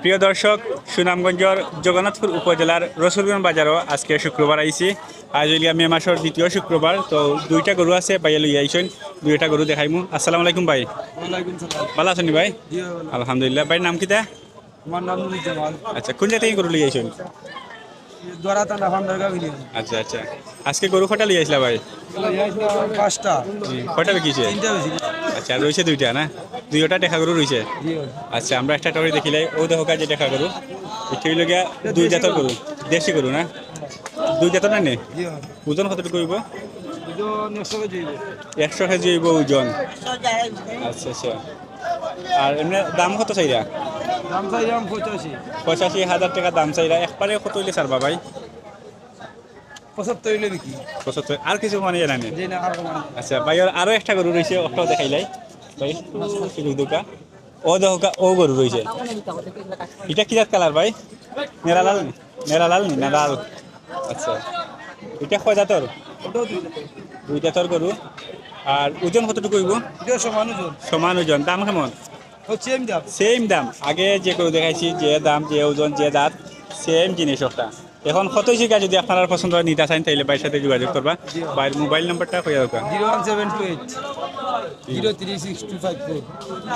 প্রিয় দর্শক, সুনামগঞ্জের জগন্নাথপুর উপজেলার রসুলগঞ্জ বাজারও আজকে শুক্রবার আইছি। আজ হইলিয়া মে মাসের দ্বিতীয় শুক্রবার। তো দুইটা গরু আছে, বাইয়া লইয়া আইসেন, দুইটা গরু দেখাইমু। আসসালামু আলাইকুম ভাই। ভালো আছেন ভাই? আলহামদুলিল্লাহ। ভাই নাম কিতা? আমার নাম নুরুজ্জামান। আচ্ছা, কোন জায়গা থেকে গরু লিয়ে আইসেন? দোয়ারাতান্ডা ভান্ডারগাঁও ইউনিয়ন। আচ্ছা আচ্ছা, আজকে গরু কটা লিয়ে আইসলা ভাই? পাঁচটা, কয়টা বিকিছে? তিনটা বেশি। আচ্ছা, আর রয়েছে দুইটা না? দুইটা দেখা গরু রয়েছে। জি আচ্ছা, আমরা একটা টাওয়ারে দেখিলাই ও দেখো কাজে দেখা গরু। এটা হইল গিয়া দুই জাতের গরু, দেশি গরু না? দুই জাতের না নে? জি ওজন কতটুকু হইব? ওজন 100 কেজি হইবে। 100 কেজি হইব ওজন। আচ্ছা আচ্ছা, আর এমনি দাম কত চাইরা? দাম চাইলাম 85। 85,000 টাকা দাম চাইরা। একবারে কত হইলে ছাড়বা ভাই? 75 হইলে বিকি। 75। আর কিছু মানে জানি? জি না, আর কমান। আচ্ছা ভাই, আরো একটা গরু রয়েছে, ওটাও দেখাইলাই ভাই। দুকা ও দেখা ও গরু রয়েছে। এটা কি জাত কালার ভাই? নেরালাল? নেরালাল নি না লাল? আচ্ছা, এটা কয় জাতর? ওটাও দুইটা। দুই জাতর গরু। আর ওজন কতটুকু হইব? এটা সমান ওজন। সমান ওজন। দাম কেমন? হচ্ছে এম দাম। সেম দাম। আগে যে গরু দেখাইছি, যে দাম, যে ওজন, যে দাঁত, সেম জিনিস ওটা। এখন কত শিকা যদি আপনারা পছন্দ হয় নিতে চান, তাইলে ভাইয়ের সাথে যোগাযোগ করবা। ভাইয়ের মোবাইল নাম্বারটা কইয়া দরকার। 01728 0362554।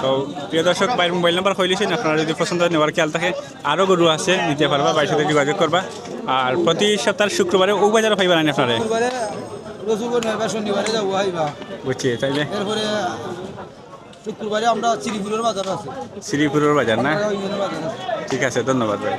তো প্রিয় দর্শক, ভাইয়ের মোবাইল নাম্বার কইলেছেন, আপনারা যদি পছন্দ হয় নেওয়ার খেয়াল থাকে, আরও গরু আছে, নিতে পারবা, ভাইয়ের সাথে যোগাযোগ করবা। আর প্রতি সপ্তাহের শুক্রবারে ও বাজারও পাইবা না আপনারা? শুক্রবারে রসুলগঞ্জ নয়বা, শনিবারে যাবো আইবা। বুঝছি, তাইলে এরপরে শুক্রবারে আমরা শ্রীপুরের বাজার আছে। শ্রীপুরের বাজার না? ভান্ডারগাঁও ইউনিয়নের বাজার আছে। ঠিক আছে, ধন্যবাদ ভাই।